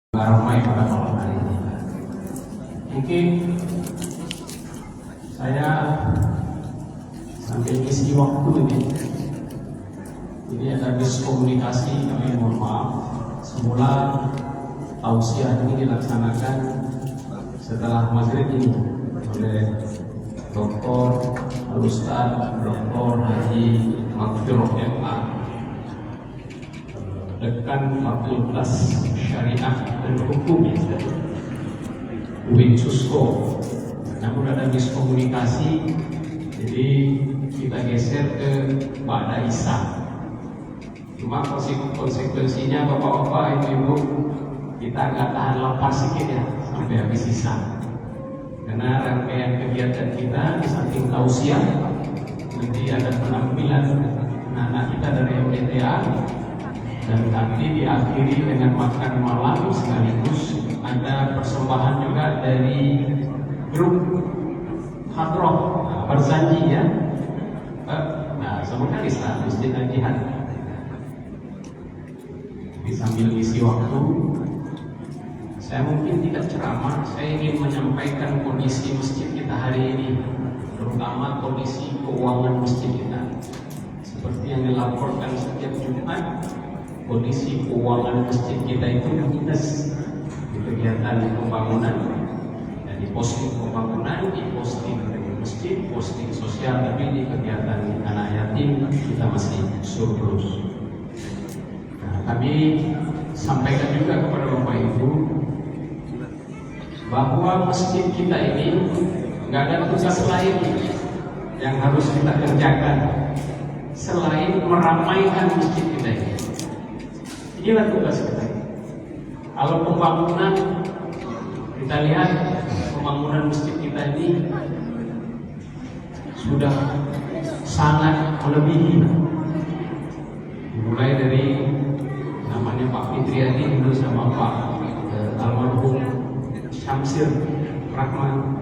ramai pada malam hari ini. Mungkin saya sampai isi waktu ini ada miskomunikasi, kami mohon maaf. Semula tausiah ini dilaksanakan setelah maghrib ini oleh Dr. Al-Ustaz Dr. Haji Maghfirah MA, Dekan Fakultas Syariah dan Hukum UIN Susko. Namun ada miskomunikasi, jadi kita geser ke Ba'da Isya. Cuma konsekuensinya bapak-bapak, ibu-ibu, kita agak tahan lapar sedikit ya sampai habis Isya. Karena rangkaian kegiatan kita di samping tausiah, nanti ada penampilan anak-anak kita dari MDTA, dan nanti diakhiri dengan makan malam sekaligus ada persembahan juga dari grup Hadroh Barzanji ya. Nah, semoga Islam Masjid Al-Jihad. Sambil isi waktu, saya mungkin tidak ceramah, saya ingin menyampaikan kondisi masjid kita hari ini, terutama kondisi keuangan masjid kita. Seperti yang dilaporkan setiap Jumat, kondisi keuangan masjid kita itu minus di kegiatan pembangunan, dan di posting pembangunan, di posting masjid, posting sosial, tapi di kegiatan anak yatim kita masih surplus. Kami sampaikan juga kepada Bapak Ibu bahwa masjid kita ini nggak ada tugas lain yang harus kita kerjakan selain meramaikan masjid kita ini. Inilah tugas kita. Kalau pembangunan, kita lihat pembangunan masjid kita ini sudah sangat melebihi, mulai dari namanya Pak Fitriadi dulu sama Pak almarhum Syamsir Rahman,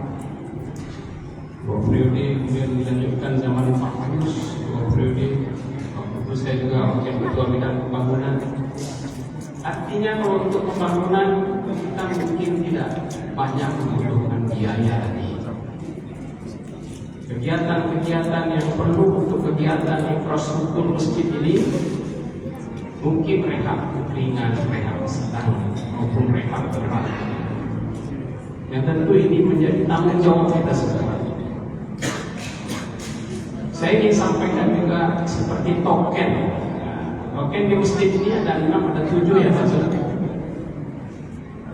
2 periode, kemudian dilanjutkan zaman Pak Mayus 2 periode, waktu itu saya juga wakil ketua bidang pembangunan. Artinya kalau untuk pembangunan kita mungkin tidak banyak membutuhkan biaya lagi. Kegiatan-kegiatan yang perlu untuk kegiatan infrastruktur masjid ini mungkin rehab ringan, rehab sedang, maupun rehab berat. Yang tentu ini menjadi tanggung jawab kita semua. Saya ingin sampaikan juga seperti token. Token di masjid ini ada 6, ada 7 ya Pak.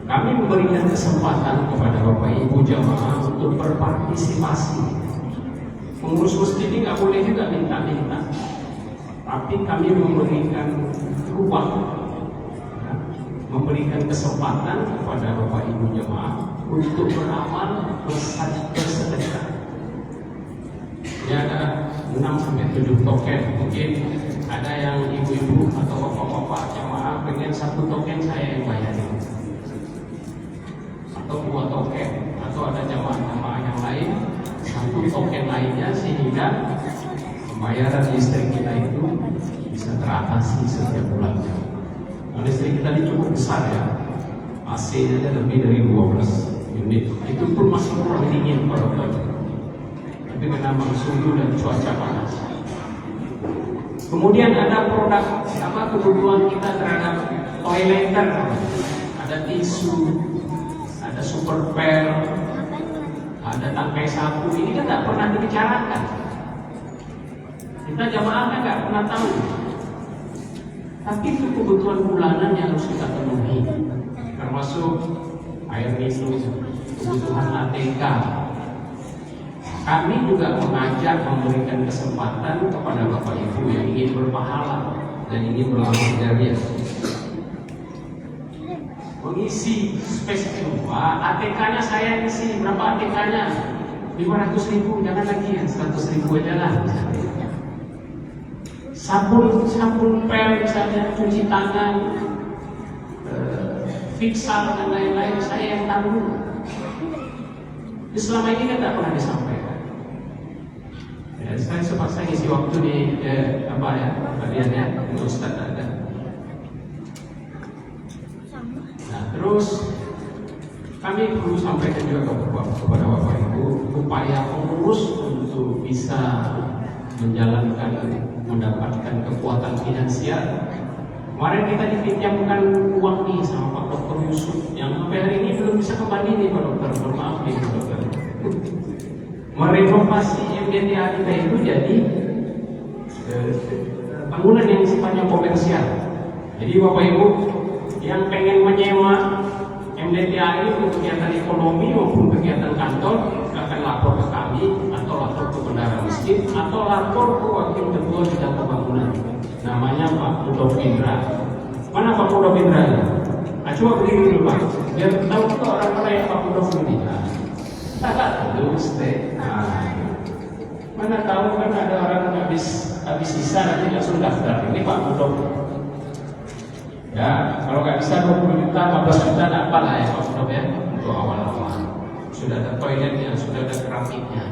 Kami memberikan kesempatan kepada Bapak Ibu jamaah untuk berpartisipasi. Pengurus masjid ini nggak boleh juga minta-minta, tapi kami memberikan ruang, memberikan kesempatan kepada Bapak Ibu jemaah untuk beramal bersedekah. Ini ada 6-7 token. Mungkin ada yang ibu-ibu atau bapak-bapak jemaah pengen 1 token, saya yang bayarin, atau 2 token, atau ada jemaah-jemaah yang lain 1 token lainnya, sehingga pembayaran listrik kita itu bisa teratasi setiap bulannya. Nah, listrik kita ini cukup besar ya, AC-nya lebih dari 12 unit. Itu pun masih kurang dingin pada bulan. Tapi karena suhu dan cuaca panas. Kemudian ada produk kebutuhan kita terhadap toileter, ada tisu, ada super pel, ada tangkai sapu. Ini kan tidak pernah dibicarakan. Kita jamaah kan nggak pernah tahu. Tapi itu kebutuhan bulanan yang harus kita penuhi, termasuk air minum, kebutuhan ATK. Kami juga mengajak, memberikan kesempatan kepada Bapak Ibu yang ingin berpahala dan ingin beramal jariah, mengisi spesial. ATK-nya saya isi, berapa ATK-nya? 500.000, jangan lagi ya, 100.000 aja lah. Sabun pel misalnya, cuci tangan, fixal dan lain-lain, saya yang tanggung. Selama ini kan tidak pernah disampaikan. Ya, saya sempat isi waktu di kalian ya, untuk Ustaz ada. Nah, terus Terus kami perlu sampaikan juga kepada Bapak Ibu upaya pengurus untuk bisa mendapatkan kekuatan finansial. Kemarin kita dipinjamkan uang nih sama Pak Dr. Yusuf yang sampai hari ini belum bisa kembali nih Pak Dokter. Maaf nih Pak Dokter. Merenovasi MDTA kita itu jadi bangunan yang sifatnya komersial. Jadi Bapak Ibu yang pengen menyewa MDTA ini untuk kegiatan ekonomi maupun kegiatan kantor akan lapor ke kami atau lapor ke bendahara masjid atau lapor ke wakil ketua bidang pembangunan. Namanya Pak Mudof Indra. Mana Pak Mudof Indra ya? Coba berdiri dulu Pak. Biar tahu ke orang-orang yang Pak Mudof ini. Tak terus deh. Mana tahu kan ada orang habis sisa nanti langsung daftar. Ini Pak Mudof. Ya, kalau nggak bisa 20 juta, 15 juta, tak apalah ya Pak Mudof ya. Untuk awal-awal. Sudah ada toiletnya, sudah ada keramiknya.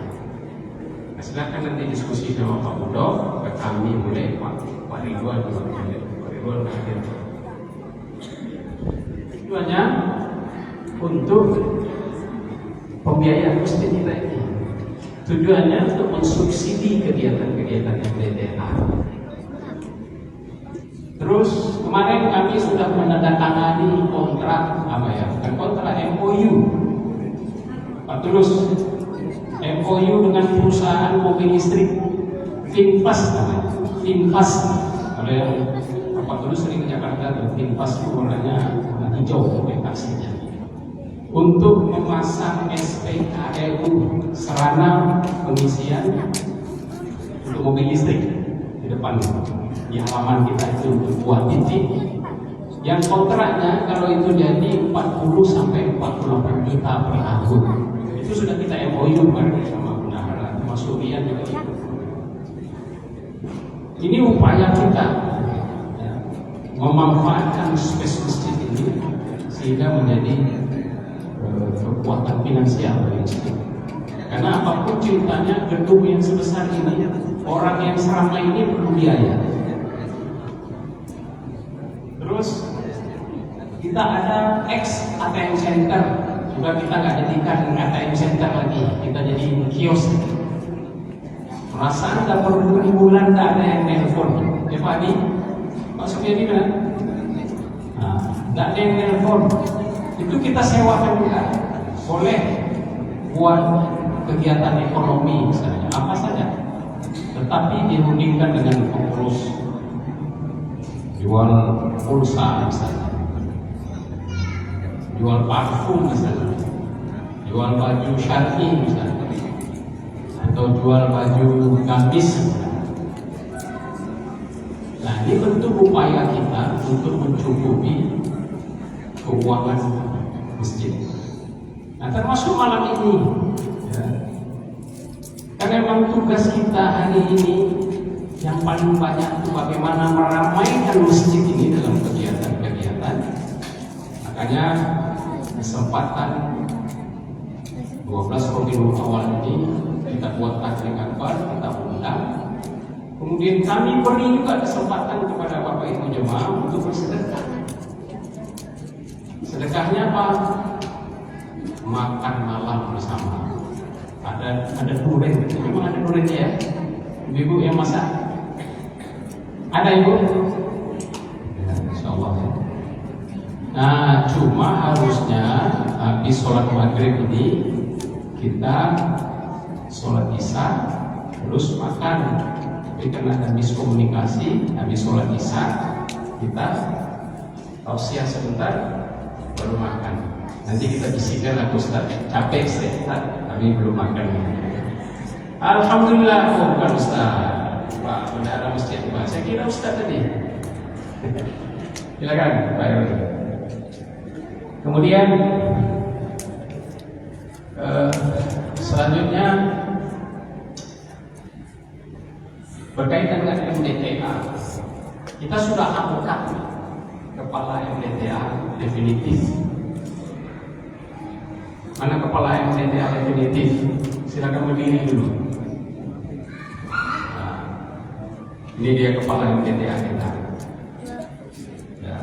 Nah, silakan nanti diskusi sama Pak Mudof. Kami mulai Pak Ridwan juga mulai. Pak Ridwan hadir. Tujuannya untuk pembiayaan masjid kita ini. Tujuannya untuk mensubsidi kegiatan-kegiatan MDTA. Terus kemarin kami sudah menandatangani kontrak bukan kontrak MOU. Pak Tulus, MOU dengan perusahaan mobil listrik Finfast namanya. Finfast. Kalau yang Pak Tulus sering ke Jakarta tuh, Finfast itu warnanya warna hijau taksinya. Untuk memasang SPKLU sarana pengisian untuk mobil listrik di depan di halaman kita itu buah titik yang kontraknya kalau itu jadi 40 sampai 48 juta per tahun. Itu sudah kita MOU sama bendahara termasuk Rian juga itu. Ini upaya kita ya, memanfaatkan space masjid ini sehingga menjadi kekuatan finansial bagi masjid. Karena apapun ceritanya gedung yang sebesar ini, orang yang seramai ini perlu biaya. Terus kita ada ex ATM center, juga kita nggak jadikan ATM center lagi, kita jadi kios. Perasaan nggak perlu bulan nggak ada yang telepon, ya Pak Adi, Pak Suryadi kan? Nggak ada yang telepon, itu kita sewakan juga, boleh buat kegiatan ekonomi misalnya, apa saja, tetapi dirundingkan dengan pengurus. Jual pulsa misalnya, jual parfum misalnya, jual baju syar'i misalnya, atau jual baju gamis. Nah, ini bentuk upaya kita untuk mencukupi keuangan masjid. Nah, termasuk malam ini ya. Karena memang tugas kita hari ini yang paling banyak itu bagaimana meramaikan masjid ini dalam kegiatan-kegiatan. Makanya kesempatan 12 Rabiul Awal ini kita buat taklim akbar, kita undang. Kemudian kami beri juga kesempatan kepada Bapak Ibu jemaah untuk bersedekah. Sedekahnya apa? Makan malam bersama. Ada duren, memang ada durennya ya. Ibu yang masak. Ada Ibu? Ya, insyaallah. Nah, cuma harusnya habis sholat maghrib ini kita sholat isya terus makan. Tapi karena ada miskomunikasi, habis sholat isya kita tausiah sebentar baru makan. Nanti kita bisikan lah Ustaz, capek Ustaz, kami belum makan. Alhamdulillah, bukan Ustaz, Pak Bendahara Masjid Pak. Saya kira Ustaz tadi. Silakan, Pak Erwin. Kemudian selanjutnya berkaitan dengan MDTA. Kita sudah angkat kepala MDTA definitif. Mana kepala MDTA definitif? Silakan berdiri dulu. Nah, ini dia kepala MDTA kita. Ya.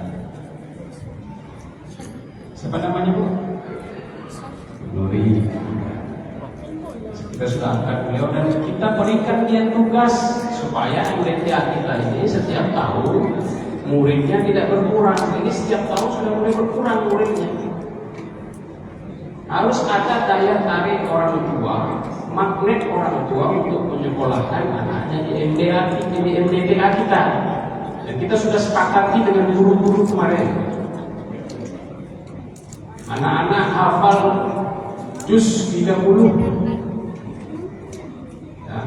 Siapa namanya Bu? Glory. Kita sudah angkat beliau dan kita berikan dia tugas supaya MDTA kita ini setiap tahun muridnya tidak berkurang. Ini setiap tahun sudah mulai berkurang muridnya. Harus ada daya tarik orang tua, magnet orang tua untuk menyekolahkan anaknya di MDTA kita. Dan kita sudah sepakati dengan guru-guru kemarin. Anak-anak hafal juz 30. Ya.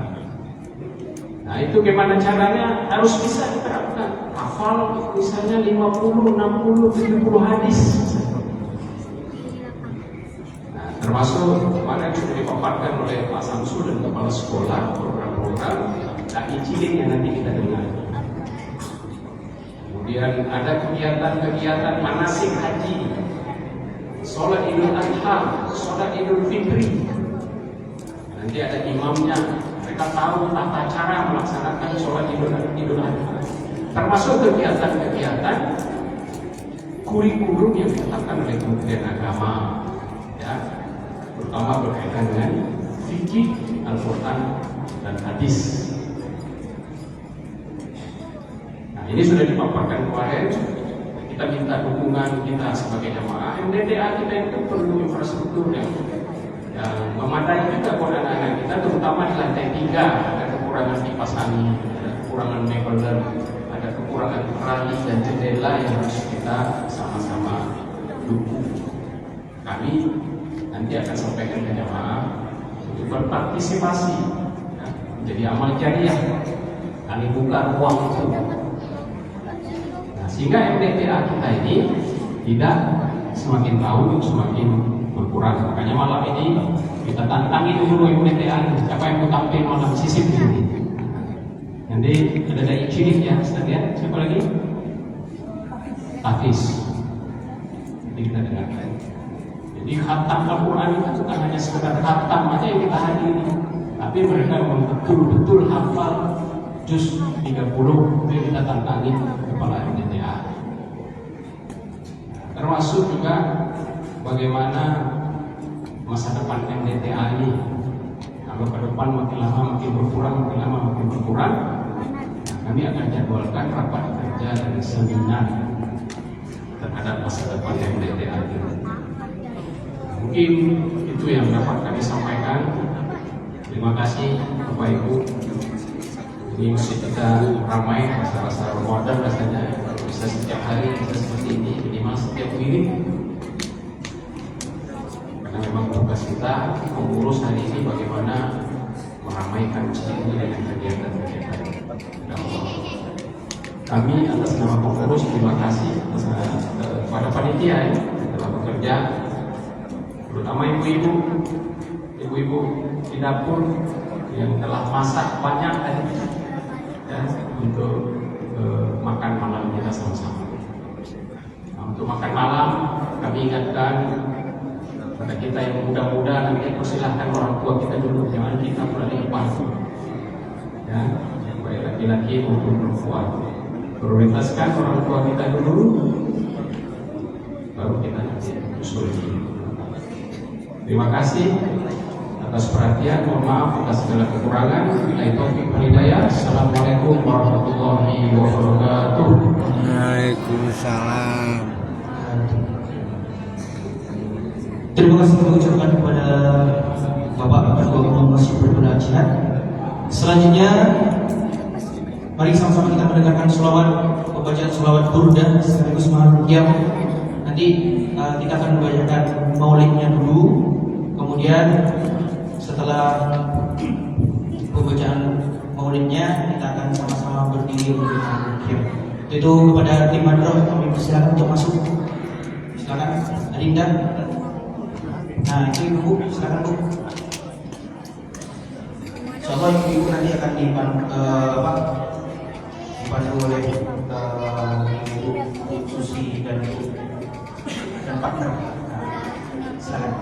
Nah itu gimana caranya? Harus bisa diterapkan. Hafal misalnya 50, 60, 70 hadis. Termasuk kemarin sudah dipaparkan oleh Pak Samsul dan kepala sekolah program-program dai cilik yang nanti kita dengar. Kemudian ada kegiatan-kegiatan manasik haji, sholat Idul Adha, sholat Idul Fitri. Nanti ada imamnya, mereka tahu tata cara melaksanakan sholat Idul Adha. Termasuk kegiatan-kegiatan kurikulum yang ditetapkan oleh Kementerian Agama, ya, terutama berkaitan dengan fikih, Al-Quran dan hadis. Nah ini sudah dipaparkan kemarin. Kita minta dukungan kita sebagai jamaah. MDTA kita itu perlu infrastruktur yang memadai juga buat anak-anak kita, terutama di lantai 3 ada kekurangan kipas angin, ada kekurangan mebel, ada kekurangan teralis dan jendela yang harus kita sama-sama dukung. Kami nanti akan sampaikan ke jamaah untuk berpartisipasi, ya, menjadi amal jariah. Kami buka ruang itu. Nah, sehingga MDTA kita ini tidak semakin tahun semakin berkurang. Makanya malam ini kita tantangi dulu MDTA. Siapa yang mau tampil malam sisip di sini? Nanti ada dai cilik ya, Ustaz ya. Siapa lagi? Hafiz. Nanti kita dengarkan. Jadi khatam Al-Quran itu bukan hanya sekedar khatam aja yang kita hadiri, tapi mereka memang betul-betul hafal juz 30. Itu yang kita tantangi kepala MDTA. Termasuk juga bagaimana masa depan MDTA ini. Kalau ke depan makin lama makin berkurang, makin lama makin berkurang, nah, kami akan jadwalkan rapat kerja dan seminar terhadap masa depan MDTA ini. Mungkin itu yang dapat kami sampaikan. Terima kasih Bapak Ibu. Ini masjid kita ramai, rasa-rasa Ramadan rasanya. Kalau bisa setiap hari bisa seperti ini, minimal setiap minggu. Karena memang tugas kita mengurus hari ini bagaimana meramaikan masjid ini dengan kegiatan-kegiatan. Kami atas nama pengurus terima kasih kepada panitia yang telah bekerja, terutama ibu-ibu di dapur yang telah masak banyak tadi, ya, untuk makan malam kita sama-sama. Nah, untuk makan malam kami ingatkan pada kita yang muda-muda, nanti persilahkan orang tua kita dulu, jangan kita berani palsu, ya, baik laki-laki maupun perempuan. Prioritaskan orang tua kita dulu, baru kita nanti usul. Terima kasih atas perhatian. Mohon maaf atas segala kekurangan. Billahi taufiq wal hidayah. Assalamualaikum warahmatullahi wabarakatuh. Waalaikumsalam. Terima kasih kami ucapkan kepada Bapak Ketua Umum Masjid Berbeda Jihad. Selanjutnya, mari sama-sama kita mendengarkan selawat, pembacaan selawat burdah sekaligus mahal-ruqyah. Nanti kita akan membacakan maulidnya dulu. Kemudian setelah pembacaan maulidnya kita akan sama-sama berdiri untuk mahal-ruqyah. Itu kepada tim Madroh kami persilakan untuk masuk. Silakan Adinda. Nah itu Bu, silakan Bu. Insyaallah ibu nanti akan dipandu oleh Ibu Susi dan partner. Nah, silakan.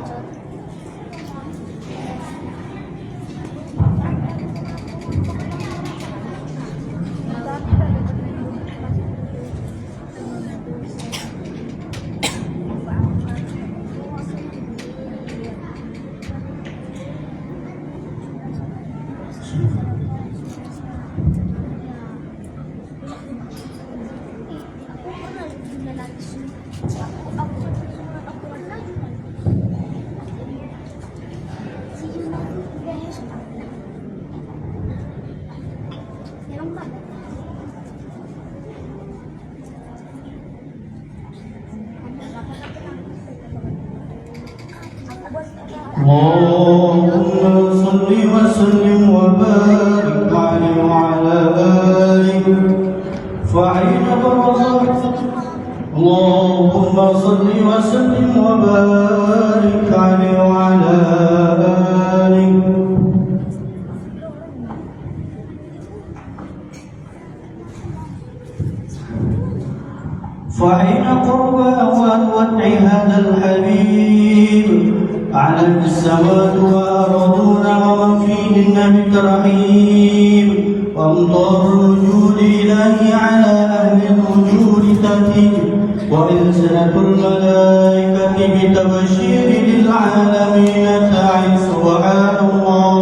اللهم صل وسلم وبارك عليه وعلى آله فأين برزخ اللهم صل وسلم وبارك عليه وعلى آله فحين قرب أوان وضع هذا الحبيب على السماوات وأرضون ومن فيهن بالترحيب وأمطار الوجود إلهي على أهل الوجود تأتي وإلسنة الملائكة بتبشير للعالمين تعي سبحان الله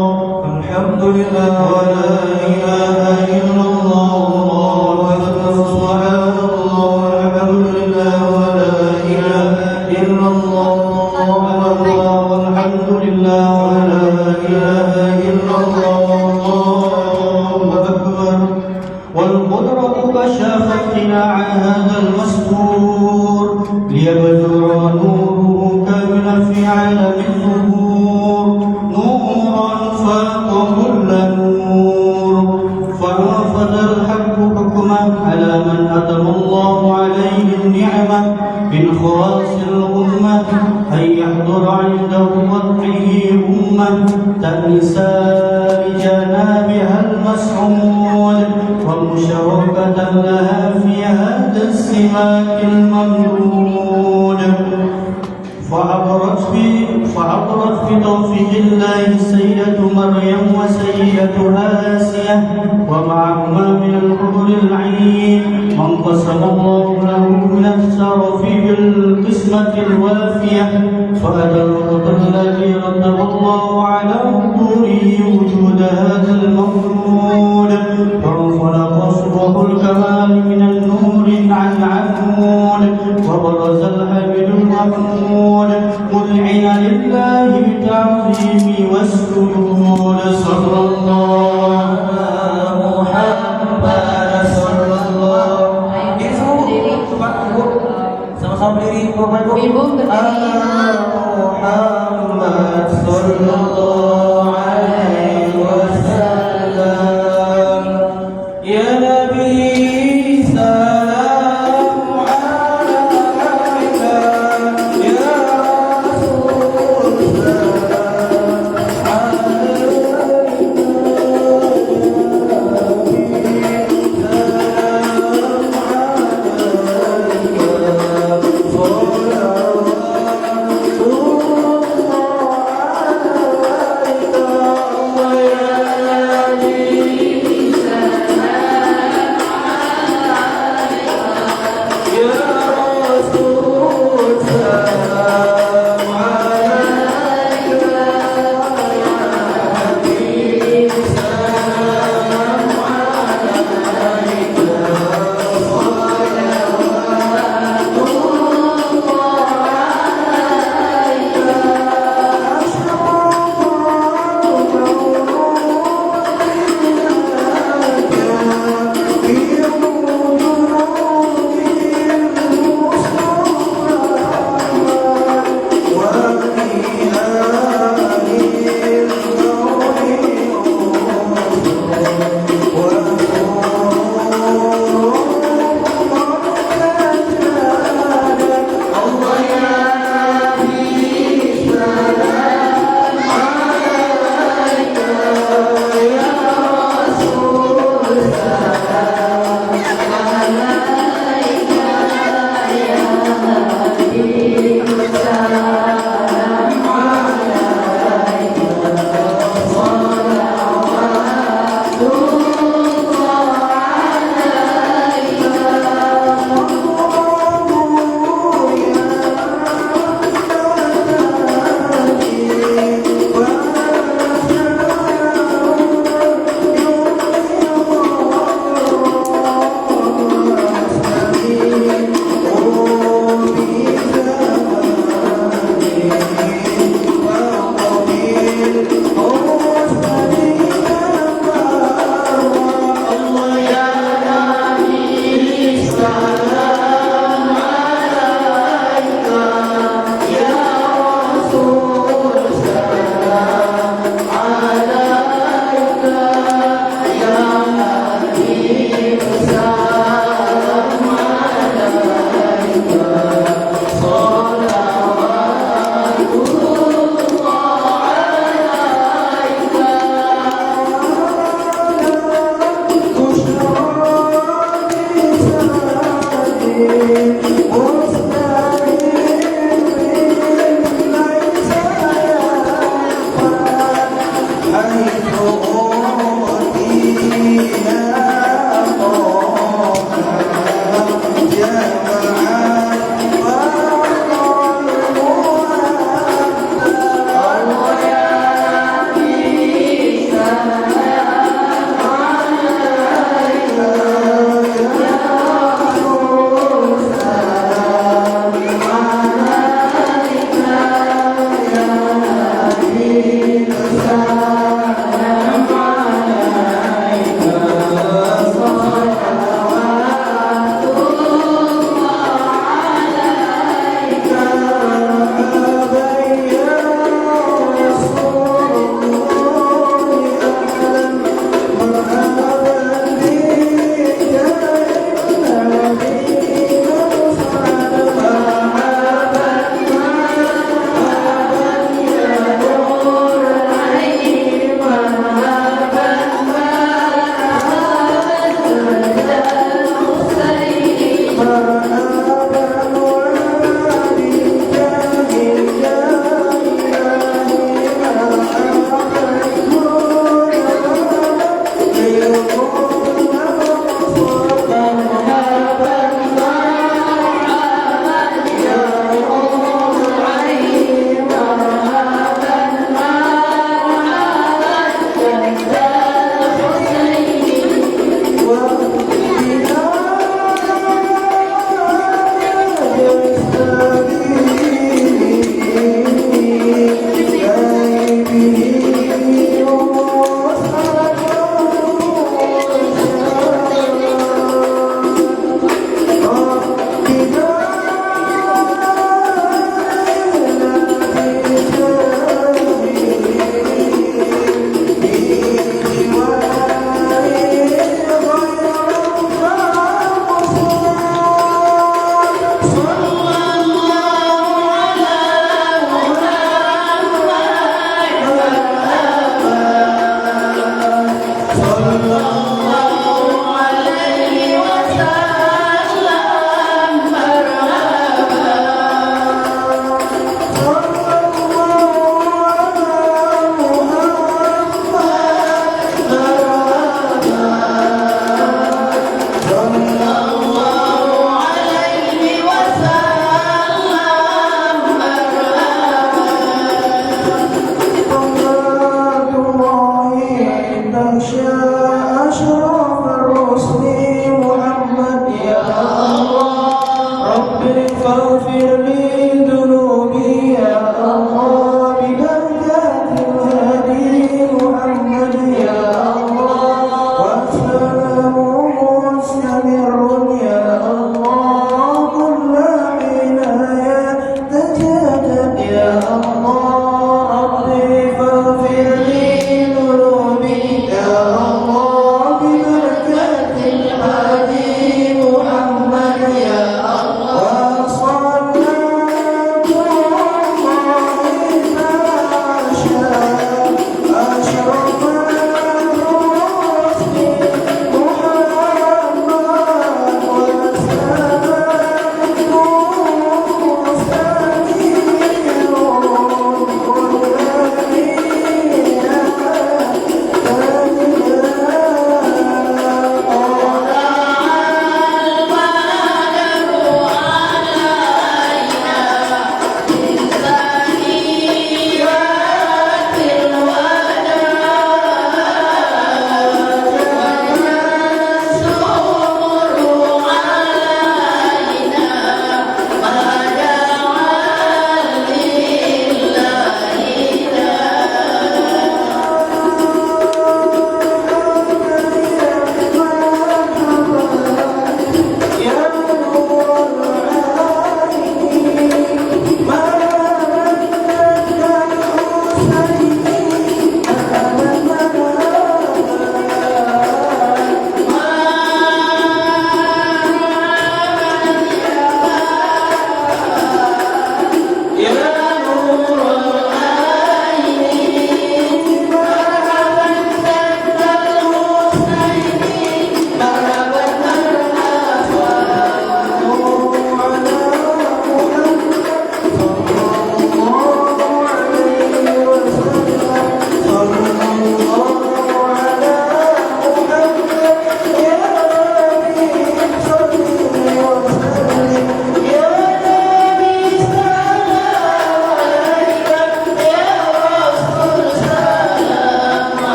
الحمد لله ولا إله إلا الله الله أكبر سبحان الله الحمد لله ولا إله إلا الله الله والحمد لله ولا إله إلا الله الله أكبر والقدرة كشافتنا عن هذا المستور ليبدر نوره كاملا في عالم الظهور نورا فاق كل نور فنفذ الحق حكما على من أتم الله عليه النعمة من خواص الأمة أن يحضر عنده وضعه أمة تأنسا لجنابها المسعود ومشرفة لها في هذا السماك الممدود فعبرت بتوفيق الله السيدة مريم وسيدة آسية ومعهما من الحور العين من قسم الله له من الشرف بالقسمة الوافية فأتى القدر الذي رتب الله على حضوره وجود هذا المولود فانفلق صبح الكمال من النور عن عمود وبرز الحبيب المحمود مذعنا لله بالتعظيم والسجود صلى الله على محمد صلى الله sama-sama berdiri Bapak Ibu Muhammad sallallahu alaihi wasallam ya nabi salam alaika ya rasul salam alaika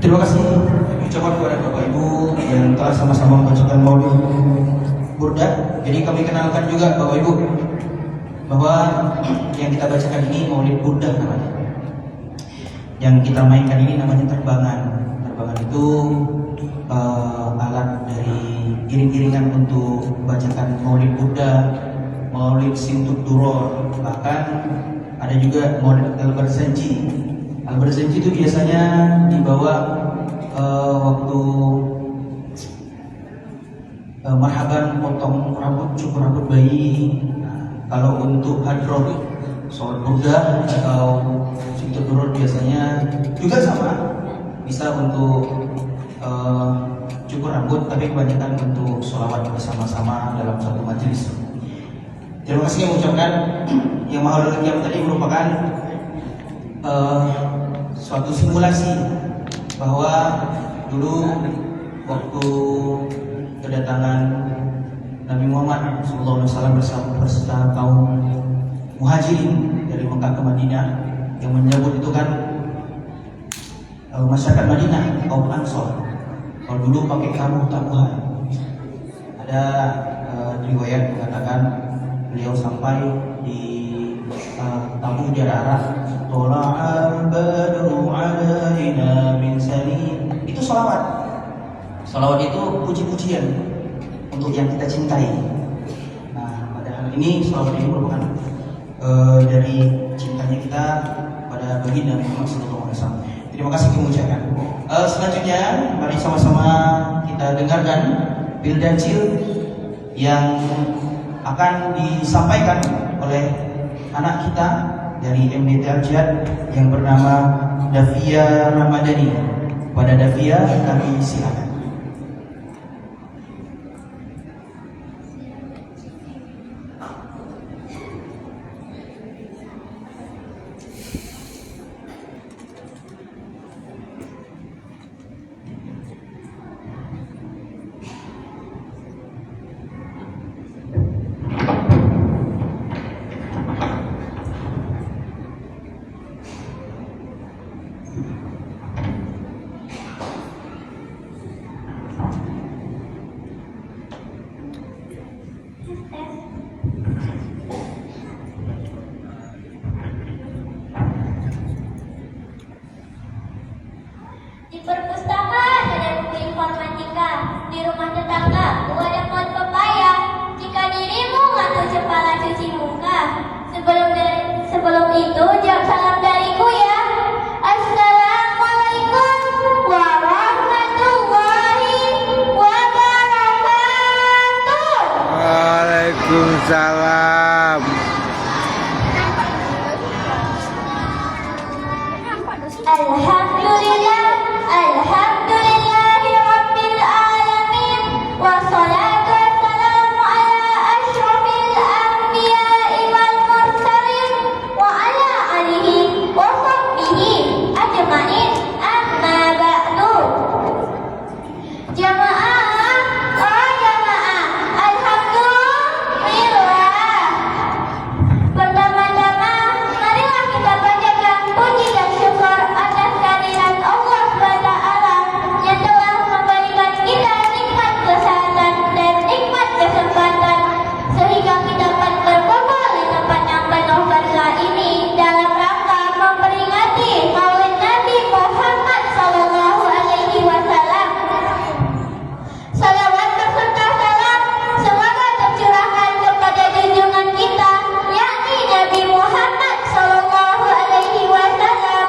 Terima kasih ucapan kepada Bapak Ibu yang telah sama-sama membacakan maulid burda. Jadi kami kenalkan juga Bapak Ibu bahwa yang kita bacakan ini maulid burda namanya. Yang kita mainkan ini namanya terbangan. Terbangan itu alat dari iring-iringan untuk bacakan maulid burda, maulid sintuk duror, bahkan ada juga maulid al-barzanji. Al-barzanji itu biasanya dibawa waktu marhaban potong rambut, cukur rambut bayi. Nah, kalau untuk hadroh, sholat burda atau sintuk duror biasanya juga sama, bisa untuk cukur rambut, tapi kebanyakan untuk sholawat bersama-sama dalam satu majelis. Terima kasih yang mengucapkan yang mahal yang tadi merupakan suatu simulasi bahwa dulu waktu kedatangan Nabi Muhammad SAW beserta kaum muhajirin dari Mekah ke Madinah, yang menyambut itu kan masyarakat Madinah, kaum Ansor. Kalau dulu pakai kamu tabuhan. Ada riwayat mengatakan beliau sampai di tabu jarak tola'al badru alaina min salim. Itu salawat. Salawat itu puji-pujian untuk yang kita cintai. Nah, pada hal ini salawat ini merupakan dari cintanya kita pada baginda Muhammad SAW. Terima kasih kemuliaan. Selanjutnya mari sama-sama kita dengarkan Bildancil yang akan disampaikan oleh anak kita dari MDT Al-Jihad yang bernama Dafia Ramadhani. Pada Dafia kami silakan. Di perpustakaan ada buku informatika, di rumah tetangga ada pot pepaya. Jika dirimu ngantuk kepala cuci muka, sebelum itu jawab salam dariku ya. Assalamualaikum warahmatullahi wabarakatuh. Waalaikumsalam. Alhamdulillah, alhamdulillahi rabbil alamin, wassalatu wassalamu ala asyrafil anbiya'i wal mursalin, wa ala alihi wa sahbihi ajma'in, amma ba'du. Jamaah, oh jamaah, alhamdulillah. Pertama-tama, marilah kita panjatkan puji dan syukur atas kehadiran Allah SWT yang telah memberikan kita nikmat kesehatan dan nikmat kesempatan sehingga kita dapat berkumpul di tempat yang penuh berkah ini dalam rangka memperingati Maulid Nabi Muhammad SAW. Salawat berserta salam semoga tercurahkan kepada junjungan kita, yakni Nabi Muhammad SAW,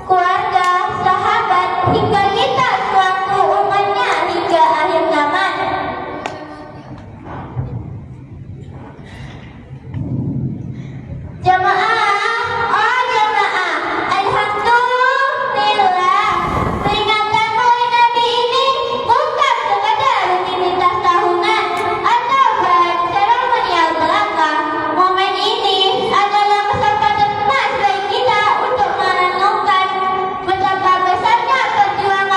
keluarga, sahabat, hingga kita selaku umatnya hingga akhir zaman. Jamaah, oh jamaah, alhamdulillah. Peringatan Maulid Nabi ini bukan sekadar rutinitas tahunan atau seremonial belaka. Momen ini adalah kesempatan emas bagi kita untuk merenungkan betapa besarnya perjuangan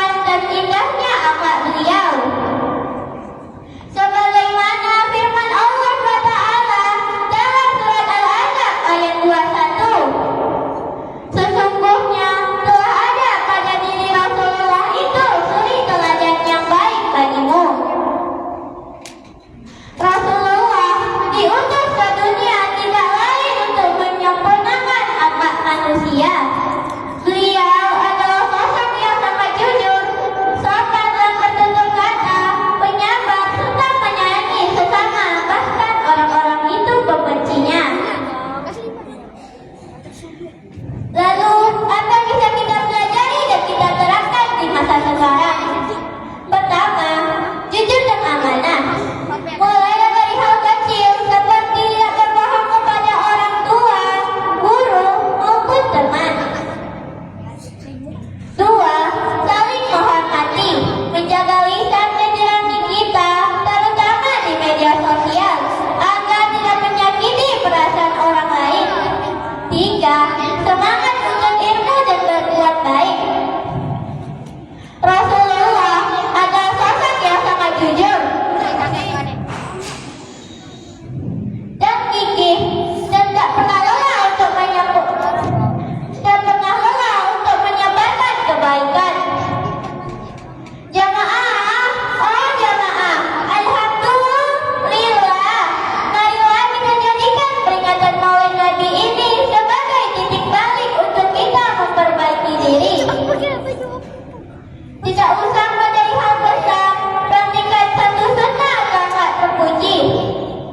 Tidak usah menjadi hal besar, praktikan satu sunnah agar tak terpuji.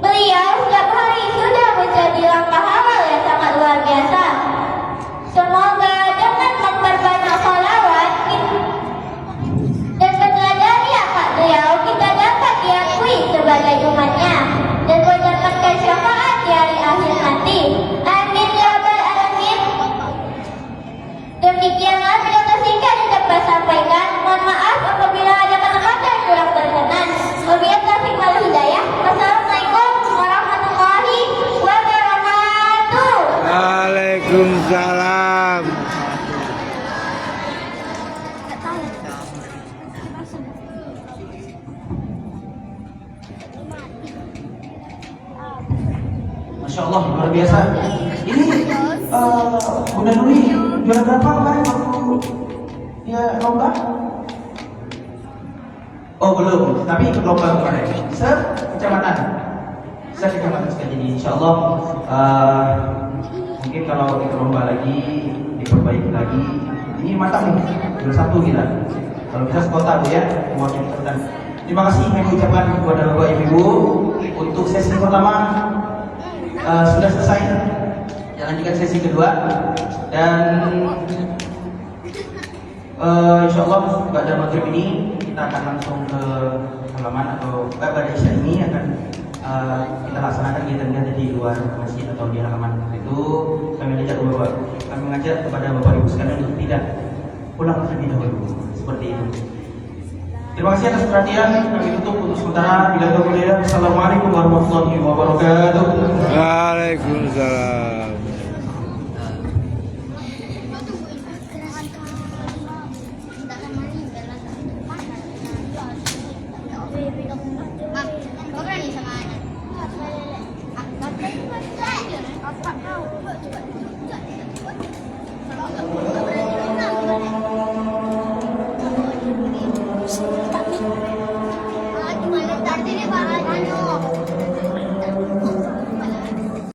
Beliau setiap hari sudah menjadi langkah awal yang sangat luar biasa. Semoga dengan memperbanyak sholawat dan mempelajari akhlak beliau, kita dapat diakui sebagai umatnya dan mendapatkan syafaat di hari akhir nanti. Amin ya rabbal alamin. Demikianlah pidato singkat yang dapat sampaikan. Mohon maaf apabila ada kata-kata yang kurang berkenan. Wabillahi taufiq wal hidayah. Wassalamualaikum warahmatullahi wabarakatuh. Waalaikumsalam. Masya Allah, luar biasa. Ini Bunda Nuri juara berapa kemarin waktu dia lomba? Oh belum, tapi ikut lomba kemarin. Kecamatan sekali ini. Insya Allah mungkin kalau ikut lomba lagi diperbaiki lagi. Ini matamu juara 1 kita. Kalau kita sekota Bu ya, mewakili Kota. Terima kasih kami ucapkan kepada Bapak Ibu untuk sesi pertama sudah selesai. Lanjutkan sesi kedua dan insya Allah pada maghrib ini kita akan langsung ke halaman atau pada isya ini akan kita laksanakan kegiatan-kegiatan di luar masjid atau di halaman. Itu kami mengajak kepada Bapak Ibu sekalian untuk tidak pulang terlebih dahulu seperti itu. Terima kasih atas perhatian. Kami tutup untuk sementara. Bila ada Assalamualaikum warahmatullahi wabarakatuh. Waalaikumsalam. Gimana tadi nih Pak?